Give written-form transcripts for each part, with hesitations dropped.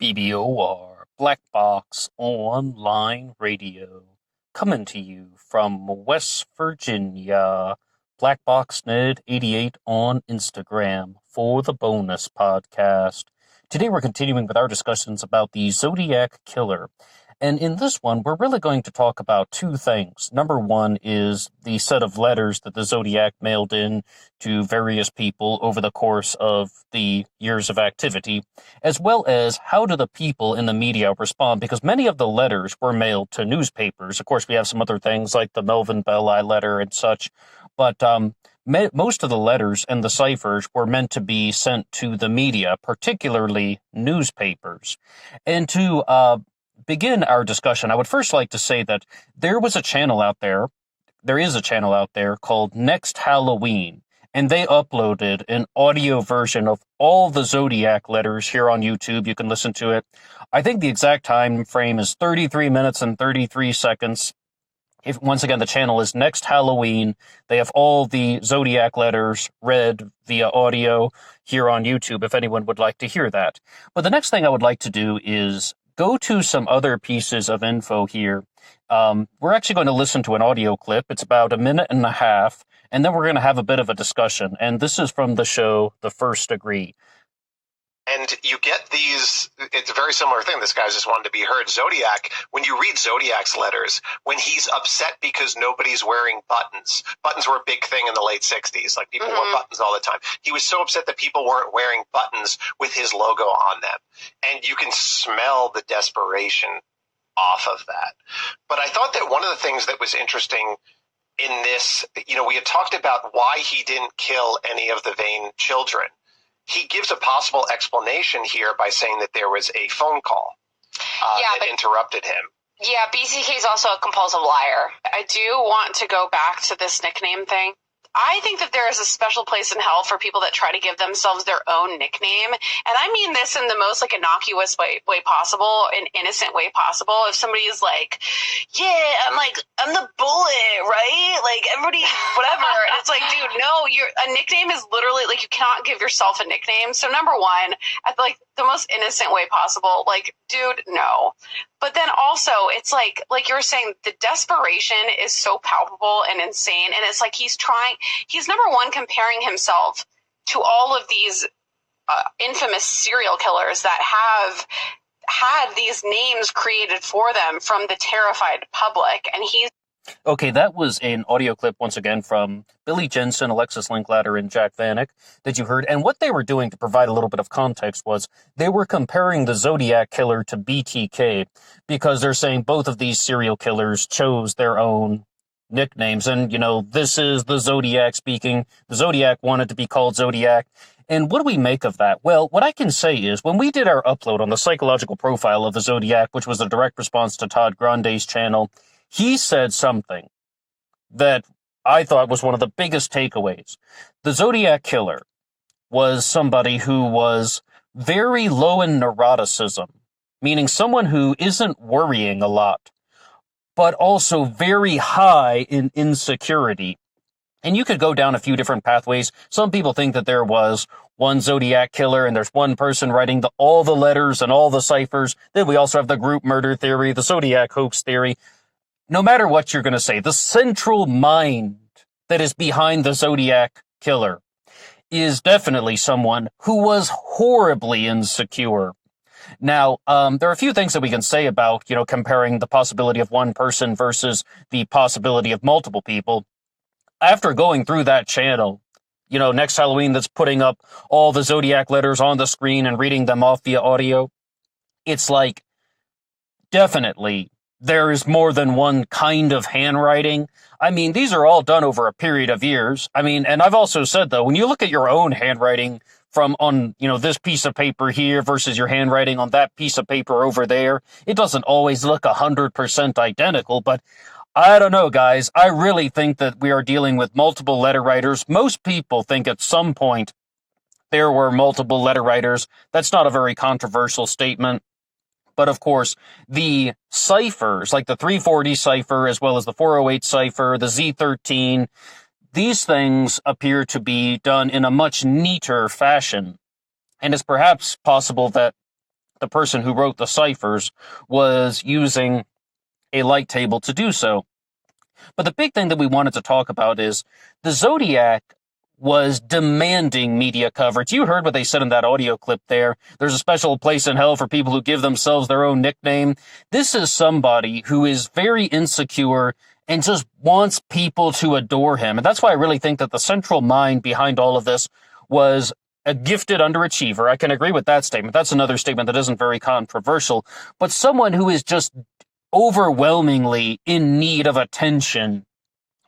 BBOR, Black Box Online Radio, coming to you from West Virginia. Black Box Ned 88 on Instagram for the bonus podcast. Today we're continuing with our discussions about the Zodiac Killer. And in this one, we're really going to talk about two things. Number one is the set of letters that the Zodiac mailed in to various people over the course of the years of activity, as well as how do the people in the media respond, because many of the letters were mailed to newspapers. Of course, we have some other things like the Melvin Belli letter and such, but most of the letters and the ciphers were meant to be sent to the media, particularly newspapers. And to begin our discussion, I would first like to say that there is a channel out there called Next Halloween, and they uploaded an audio version of all the Zodiac letters here on YouTube. You can listen to it. I think the exact time frame is 33 minutes and 33 seconds. Once again, the channel is Next Halloween. They have all the Zodiac letters read via audio here on YouTube, if anyone would like to hear that. But the next thing I would like to do is go to some other pieces of info here. We're actually going to listen to an audio clip. It's about a minute and a half, and then we're going to have a bit of a discussion. And this is from the show The First Degree. And you get these, it's a very similar thing. This guy's just wanted to be heard. Zodiac, when you read Zodiac's letters, when he's upset because nobody's wearing buttons were a big thing in the late 60s. Like people wore buttons all the time. He was so upset that people weren't wearing buttons with his logo on them. And you can smell the desperation off of that. But I thought that one of the things that was interesting in this, we had talked about why he didn't kill any of the Vane children. He gives a possible explanation here by saying that there was a phone call that interrupted him. Yeah, BCK is also a compulsive liar. I do want to go back to this nickname thing. I think that there is a special place in hell for people that try to give themselves their own nickname. And I mean this in the most innocuous way possible, an innocent way possible. If somebody is like, yeah, I'm the bullet, right? Like everybody, whatever. And it's like, dude, no, a nickname is literally you cannot give yourself a nickname. So number one, at the most innocent way possible, dude, no. But then also, it's like you were saying, the desperation is so palpable and insane. And it's like he's number one, comparing himself to all of these infamous serial killers that have had these names created for them from the terrified public. And he's Okay, that was an audio clip, once again, from Billy Jensen, Alexis Linklater, and Jack Vanek that you heard. And what they were doing, to provide a little bit of context, was they were comparing the Zodiac Killer to BTK, because they're saying both of these serial killers chose their own nicknames. And, this is the Zodiac speaking. The Zodiac wanted to be called Zodiac. And what do we make of that? Well, what I can say is, when we did our upload on the psychological profile of the Zodiac, which was a direct response to Todd Grande's channel, he said something that I thought was one of the biggest takeaways. The Zodiac Killer was somebody who was very low in neuroticism, meaning someone who isn't worrying a lot, but also very high in insecurity. And you could go down a few different pathways. Some people think that there was one Zodiac Killer and there's one person writing all the letters and all the ciphers. Then we also have the group murder theory, the Zodiac hoax theory. No matter what you're going to say, the central mind that is behind the Zodiac Killer is definitely someone who was horribly insecure. Now, there are a few things that we can say about, comparing the possibility of one person versus the possibility of multiple people. After going through that channel, Next Halloween, that's putting up all the Zodiac letters on the screen and reading them off via audio, it's like, definitely, there is more than one kind of handwriting. I mean, these are all done over a period of years. I mean, and I've also said, though, when you look at your own handwriting on this piece of paper here versus your handwriting on that piece of paper over there, it doesn't always look 100% identical, but I don't know, guys. I really think that we are dealing with multiple letter writers. Most people think at some point there were multiple letter writers. That's not a very controversial statement. But of course, the ciphers, like the 340 cipher, as well as the 408 cipher, the Z13, these things appear to be done in a much neater fashion. And it's perhaps possible that the person who wrote the ciphers was using a light table to do so. But the big thing that we wanted to talk about is the Zodiac was demanding media coverage. You heard what they said in that audio clip there. There's a special place in hell for people who give themselves their own nickname. This is somebody who is very insecure and just wants people to adore him. And that's why I really think that the central mind behind all of this was a gifted underachiever. I can agree with that statement. That's another statement that isn't very controversial. But someone who is just overwhelmingly in need of attention.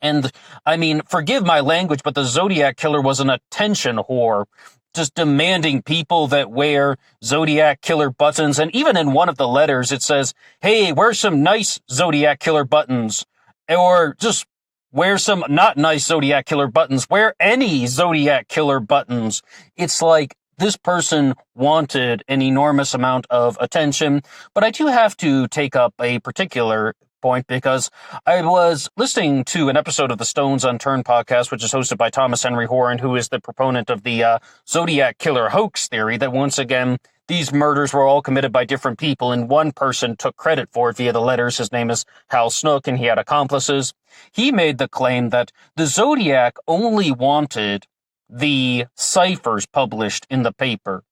And, I mean, forgive my language, but the Zodiac Killer was an attention whore, just demanding people that wear Zodiac Killer buttons. And even in one of the letters, it says, hey, wear some nice Zodiac Killer buttons. Or just wear some not nice Zodiac Killer buttons. Wear any Zodiac Killer buttons. It's like this person wanted an enormous amount of attention. But I do have to take up a particular point because I was listening to an episode of the Stones Unturned podcast, which is hosted by Thomas Henry Horan, who is the proponent of the Zodiac Killer hoax theory, that once again, these murders were all committed by different people, and one person took credit for it via the letters. His name is Hal Snook, and he had accomplices. He made the claim that the Zodiac only wanted the ciphers published in the paper.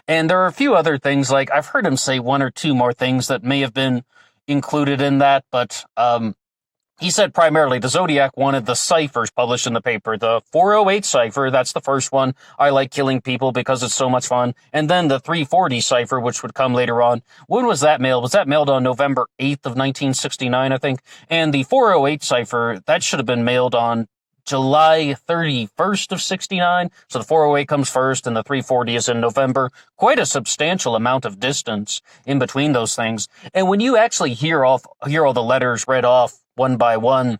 And there are a few other things, like I've heard him say one or two more things that may have been included in that, but he said primarily the Zodiac wanted the ciphers published in the paper. The 408 cipher, that's the first one. I like killing people because it's so much fun. And then the 340 cipher, which would come later on. When was that mailed? Was that mailed on November 8th of 1969, I think? And the 408 cipher, that should have been mailed on July 31st of 69. So the 408 comes first and the 340 is in November. Quite a substantial amount of distance in between those things. And when you actually hear all the letters read off one by one,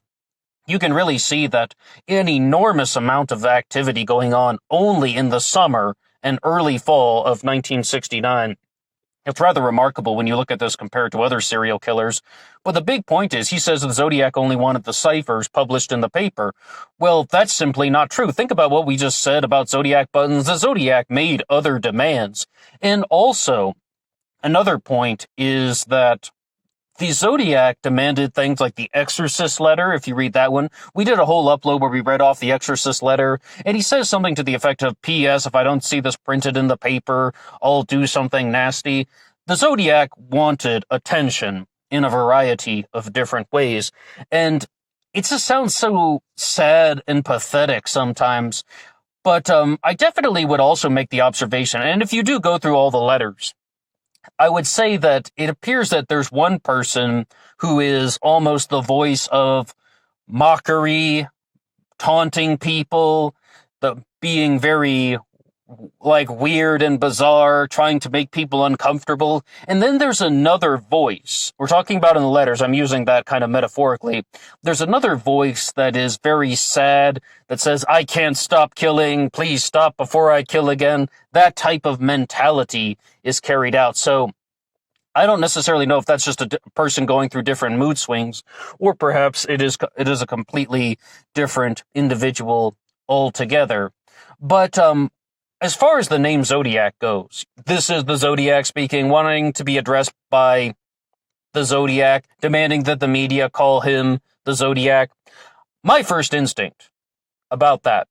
you can really see that an enormous amount of activity going on only in the summer and early fall of 1969. It's rather remarkable when you look at this compared to other serial killers. But the big point is, he says the Zodiac only wanted the ciphers published in the paper. Well, that's simply not true. Think about what we just said about Zodiac buttons. The Zodiac made other demands. And also, another point is that the Zodiac demanded things like the Exorcist letter. If you read that one, we did a whole upload where we read off the Exorcist letter, and he says something to the effect of, P.S. if I don't see this printed in the paper, I'll do something nasty. The Zodiac wanted attention in a variety of different ways, and it just sounds so sad and pathetic sometimes. But I definitely would also make the observation, and if you do go through all the letters, I would say that it appears that there's one person who is almost the voice of mockery, taunting people, being very weird and bizarre, trying to make people uncomfortable. And then there's another voice. We're talking about in the letters, I'm using that kind of metaphorically. There's another voice that is very sad, that says, I can't stop killing, please stop before I kill again. That type of mentality is carried out. So I don't necessarily know if that's just a person going through different mood swings, or perhaps it is a completely different individual altogether. But as far as the name Zodiac goes, this is the Zodiac speaking, wanting to be addressed by the Zodiac, demanding that the media call him the Zodiac. My first instinct about that,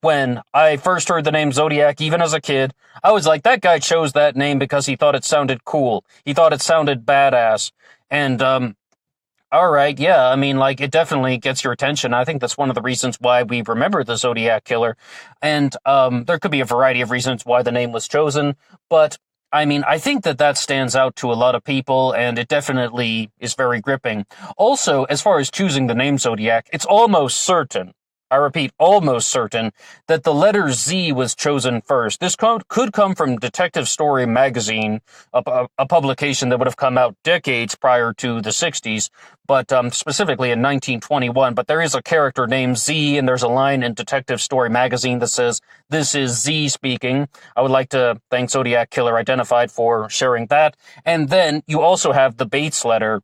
when I first heard the name Zodiac, even as a kid, I was like, that guy chose that name because he thought it sounded cool. He thought it sounded badass. And, all right, yeah, I mean, it definitely gets your attention. I think that's one of the reasons why we remember the Zodiac Killer. And there could be a variety of reasons why the name was chosen. But, I mean, I think that stands out to a lot of people, and it definitely is very gripping. Also, as far as choosing the name Zodiac, it's almost certain, I repeat, almost certain, that the letter Z was chosen first. This could come from Detective Story magazine, a publication that would have come out decades prior to the 60s, but specifically in 1921. But there is a character named Z, and there's a line in Detective Story magazine that says, this is Z speaking. I would like to thank Zodiac Killer Identified for sharing that. And then you also have the Bates letter,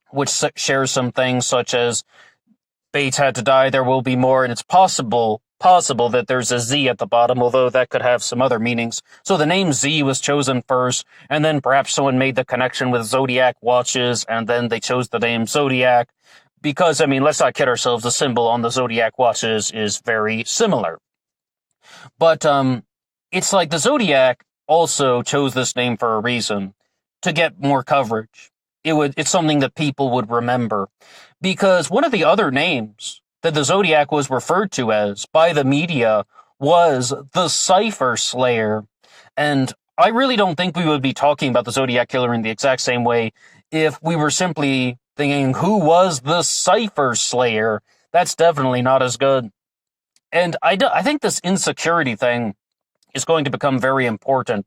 which shares some things such as, Bates had to die, there will be more, and it's possible possible that there's a Z at the bottom, although that could have some other meanings. So the name Z was chosen first, and then perhaps someone made the connection with Zodiac watches, and then they chose the name Zodiac. Because, I mean, let's not kid ourselves, the symbol on the Zodiac watches is very similar. But it's like the Zodiac also chose this name for a reason, to get more coverage. It's something that people would remember. Because one of the other names that the Zodiac was referred to as by the media was the Cipher Slayer. And I really don't think we would be talking about the Zodiac Killer in the exact same way if we were simply thinking, who was the Cipher Slayer? That's definitely not as good. And I think this insecurity thing is going to become very important,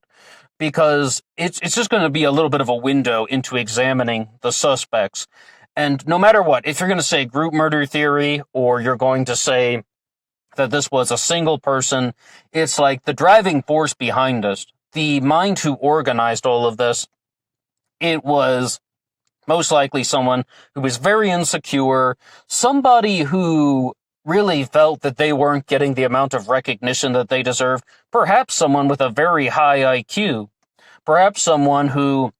because it's just going to be a little bit of a window into examining the suspects. And no matter what, if you're going to say group murder theory, or you're going to say that this was a single person, it's like the driving force behind us, the mind who organized all of this, it was most likely someone who was very insecure, somebody who really felt that they weren't getting the amount of recognition that they deserved, perhaps someone with a very high IQ, perhaps someone who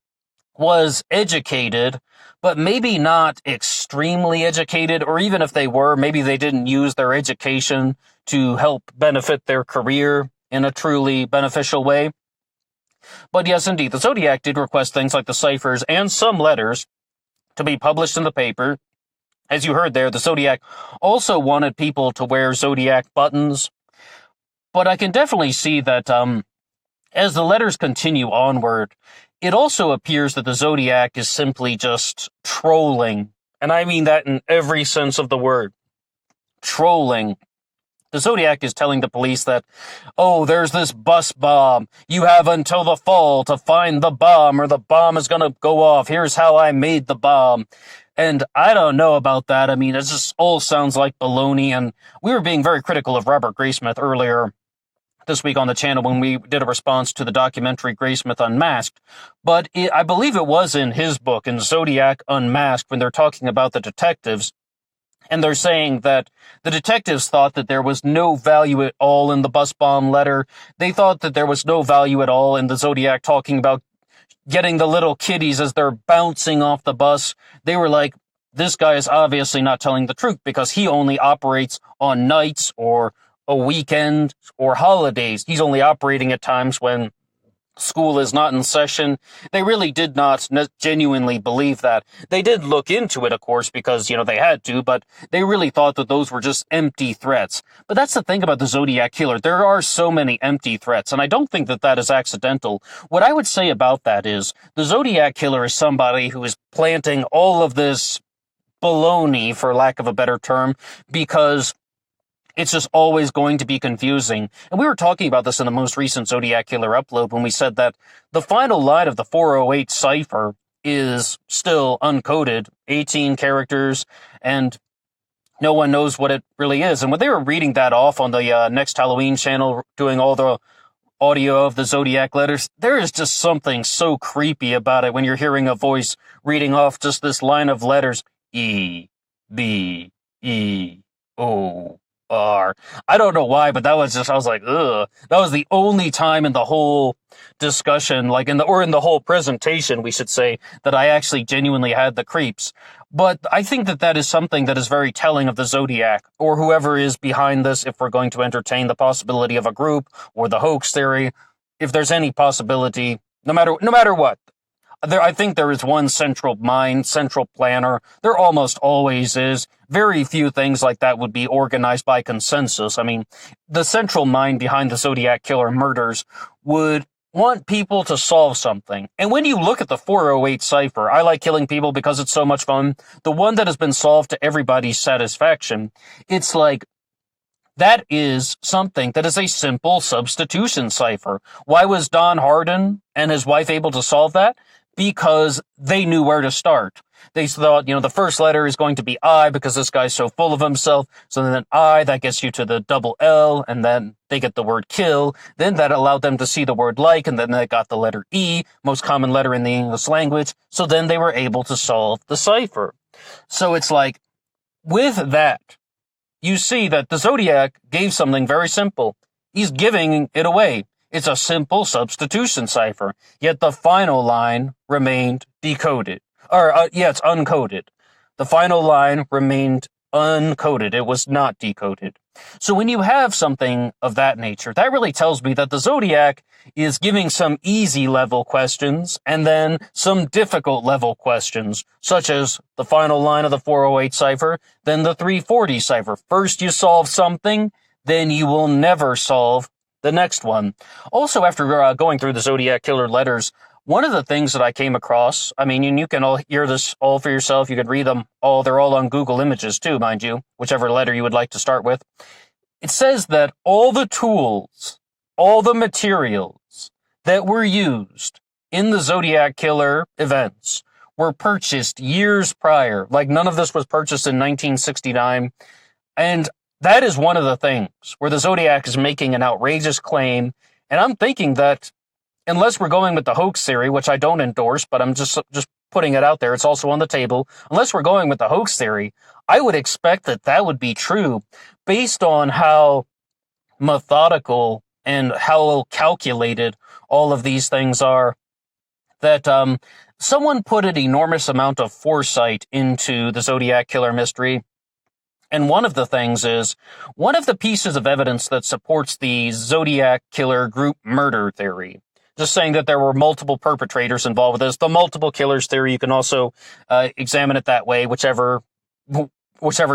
was educated, but maybe not extremely educated, or even if they were, maybe they didn't use their education to help benefit their career in a truly beneficial way. But yes, indeed, the Zodiac did request things like the ciphers and some letters to be published in the paper. As you heard there, the Zodiac also wanted people to wear Zodiac buttons. But I can definitely see that as the letters continue onward, it also appears that the Zodiac is simply just trolling. And I mean that in every sense of the word. Trolling. The Zodiac is telling the police that, oh, there's this bus bomb. You have until the fall to find the bomb, or the bomb is going to go off. Here's how I made the bomb. And I don't know about that. I mean, it just all sounds like baloney. And we were being very critical of Robert Graysmith earlier this week on the channel when we did a response to the documentary Graysmith Unmasked. But I believe it was in his book, in Zodiac Unmasked, when they're talking about the detectives. And they're saying that the detectives thought that there was no value at all in the bus bomb letter. They thought that there was no value at all in the Zodiac talking about getting the little kiddies as they're bouncing off the bus. They were like, this guy is obviously not telling the truth, because he only operates on nights or a weekend or holidays. He's only operating at times when school is not in session. They really did not genuinely believe that. They did look into it, of course, because, they had to, but they really thought that those were just empty threats. But that's the thing about the Zodiac Killer. There are so many empty threats, and I don't think that that is accidental. What I would say about that is, the Zodiac Killer is somebody who is planting all of this baloney, for lack of a better term, because it's just always going to be confusing. And we were talking about this in the most recent Zodiac Killer upload when we said that the final line of the 408 cipher is still uncoded, 18 characters, and no one knows what it really is. And when they were reading that off on the Next Halloween channel, doing all the audio of the Zodiac letters, there is just something so creepy about it when you're hearing a voice reading off just this line of letters, E, B, E, O, R. I don't know why, but I was like, ugh. That was the only time in the whole discussion, in the whole presentation, we should say, that I actually genuinely had the creeps. But I think that that is something that is very telling of the Zodiac, or whoever is behind this, if we're going to entertain the possibility of a group, or the hoax theory. If there's any possibility, no matter what, I think there is one central mind, central planner. There almost always is. Very few things like that would be organized by consensus. I mean, the central mind behind the Zodiac Killer murders would want people to solve something. And when you look at the 408 cipher, I like killing people because it's so much fun. The one that has been solved to everybody's satisfaction, it's like, that is something that is a simple substitution cipher. Why was Don Hardin and his wife able to solve that? Because they knew where to start. They thought, the first letter is going to be I because this guy's so full of himself. So then I, that gets you to the double L, and then they get the word kill. Then that allowed them to see the word like, and then they got the letter E, most common letter in the English language. So then they were able to solve the cipher. So it's like, with that, you see that the Zodiac gave something very simple. He's giving it away. It's a simple substitution cipher, yet the final line remained decoded. It's uncoded. The final line remained uncoded. It was not decoded. So when you have something of that nature, that really tells me that the Zodiac is giving some easy level questions and then some difficult level questions, such as the final line of the 408 cipher, then the 340 cipher. First you solve something, then you will never solve the next one. Also, after going through the Zodiac Killer letters, one of the things that I came across, I mean, and you can all hear this all for yourself. You can read them all. They're all on Google Images too, mind you, whichever letter you would like to start with. It says that all the tools, all the materials that were used in the Zodiac Killer events were purchased years prior. Like none of this was purchased in 1969. And that is one of the things where the Zodiac is making an outrageous claim. And I'm thinking that unless we're going with the hoax theory, which I don't endorse, but I'm just putting it out there. It's also on the table. Unless we're going with the hoax theory, I would expect that that would be true based on how methodical and how calculated all of these things are. That someone put an enormous amount of foresight into the Zodiac Killer mystery. And one of the things is, one of the pieces of evidence that supports the Zodiac Killer group murder theory, just saying that there were multiple perpetrators involved with this, the multiple killers theory, you can also examine it that way, whichever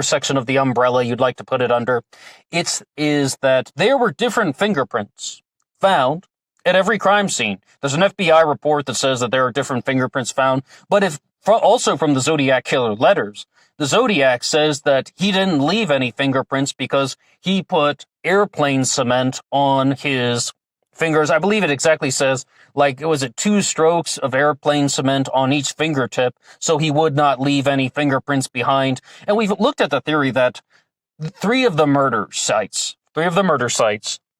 section of the umbrella you'd like to put it under. Is that there were different fingerprints found at every crime scene. There's an FBI report that says that there are different fingerprints found, but also from the Zodiac Killer letters, the Zodiac says that he didn't leave any fingerprints because he put airplane cement on his fingers. I believe it exactly says, was it 2 strokes of airplane cement on each fingertip, so he would not leave any fingerprints behind. And we've looked at the theory that three of the murder sites,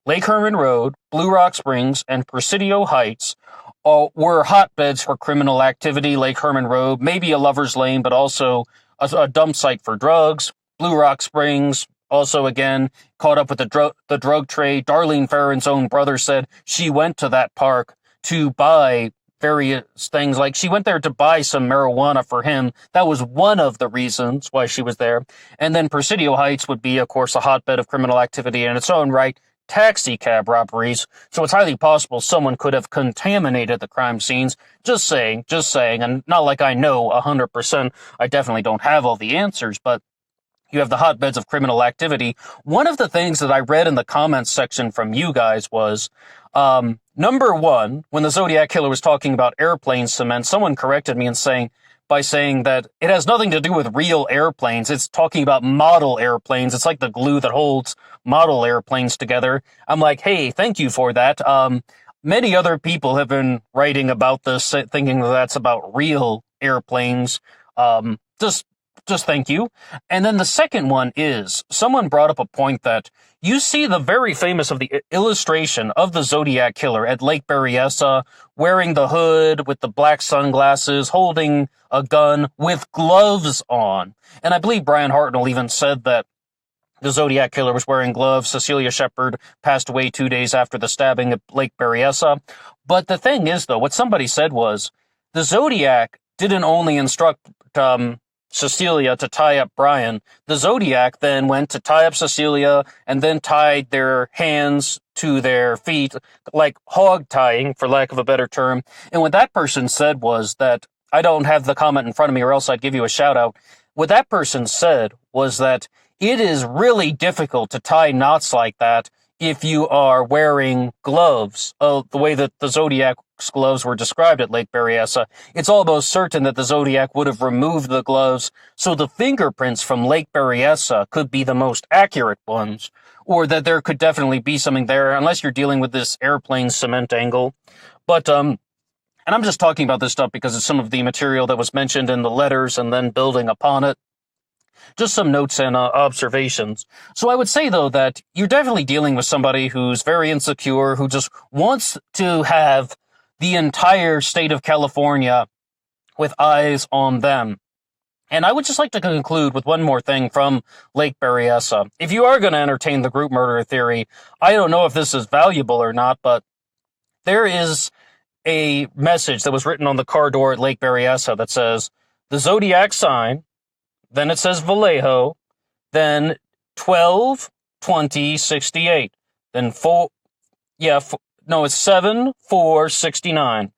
Lake Herman Road, Blue Rock Springs, and Presidio Heights, were hotbeds for criminal activity. Lake Herman Road, maybe a lover's lane, but also a dump site for drugs. Blue Rock Springs, also again, caught up with the drug trade. Darlene Ferrin's own brother said she went to that park to buy various things. Like she went there to buy some marijuana for him. That was one of the reasons why she was there. And then Presidio Heights would be, of course, a hotbed of criminal activity in its own right. Taxi cab robberies, so it's highly possible someone could have contaminated the crime scenes. Just saying, and not like I know 100%, I definitely don't have all the answers, but you have the hotbeds of criminal activity. One of the things that I read in the comments section from you guys was, number one, when the Zodiac Killer was talking about airplane cement, someone corrected me by saying that it has nothing to do with real airplanes. It's talking about model airplanes. It's like the glue that holds model airplanes together. I'm like, hey, thank you for that. Many other people have been writing about this, thinking that that's about real airplanes. Just thank you. And then the second one is, someone brought up a point that you see the very famous of the illustration of the Zodiac Killer at Lake Berryessa, wearing the hood with the black sunglasses, holding a gun with gloves on. And I believe Brian Hartnell even said that the Zodiac Killer was wearing gloves. Cecilia Shepard passed away 2 days after the stabbing at Lake Berryessa. But the thing is, though, what somebody said was, the Zodiac didn't only instruct Cecilia to tie up Brian. The Zodiac then went to tie up Cecilia and then tied their hands to their feet, like hog tying, for lack of a better term. And what that person said was that, I don't have the comment in front of me or else I'd give you a shout out. What that person said was that it is really difficult to tie knots like that if you are wearing gloves, the way that the Zodiac's gloves were described at Lake Berryessa. It's almost certain that the Zodiac would have removed the gloves, so the fingerprints from Lake Berryessa could be the most accurate ones, or that there could definitely be something there, unless you're dealing with this airplane cement angle. But, and I'm just talking about this stuff because it's some of the material that was mentioned in the letters and then building upon it. Just some notes and observations. So I would say, though, that you're definitely dealing with somebody who's very insecure, who just wants to have the entire state of California with eyes on them. And I would just like to conclude with one more thing from Lake Berryessa. If you are going to entertain the group murder theory, I don't know if this is valuable or not, but there is a message that was written on the car door at Lake Berryessa that says, the Zodiac sign, then it says Vallejo, then 12/20/68, then it's 7/4/69.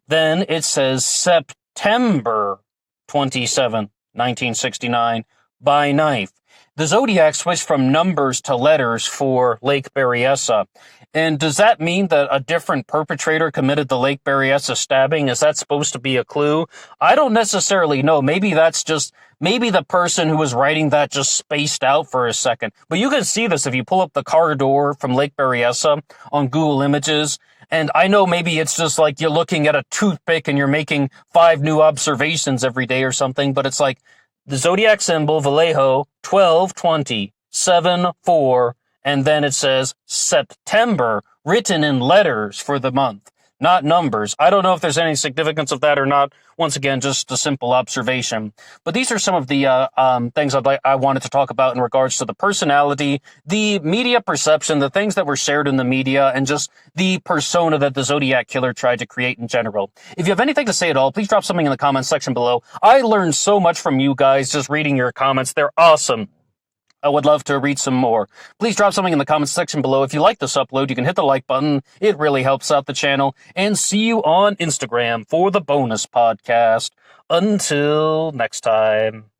Then it says September 27, 1969, by knife. The Zodiac switched from numbers to letters for Lake Berryessa. And does that mean that a different perpetrator committed the Lake Berryessa stabbing? Is that supposed to be a clue? I don't necessarily know. Maybe the person who was writing that just spaced out for a second. But you can see this if you pull up the car door from Lake Berryessa on Google Images. And I know maybe it's just like you're looking at a toothpick and you're making 5 new observations every day or something, but it's like the Zodiac symbol, Vallejo, 12/20, 7/4, and then it says September, written in letters for the month, not numbers. I don't know if there's any significance of that or not. Once again, just a simple observation. But these are some of the things I wanted to talk about in regards to the personality, the media perception, the things that were shared in the media, and just the persona that the Zodiac Killer tried to create in general. If you have anything to say at all, please drop something in the comments section below. I learned so much from you guys just reading your comments. They're awesome. I would love to read some more. Please drop something in the comments section below. If you like this upload, you can hit the like button. It really helps out the channel. And see you on Instagram for the bonus podcast. Until next time.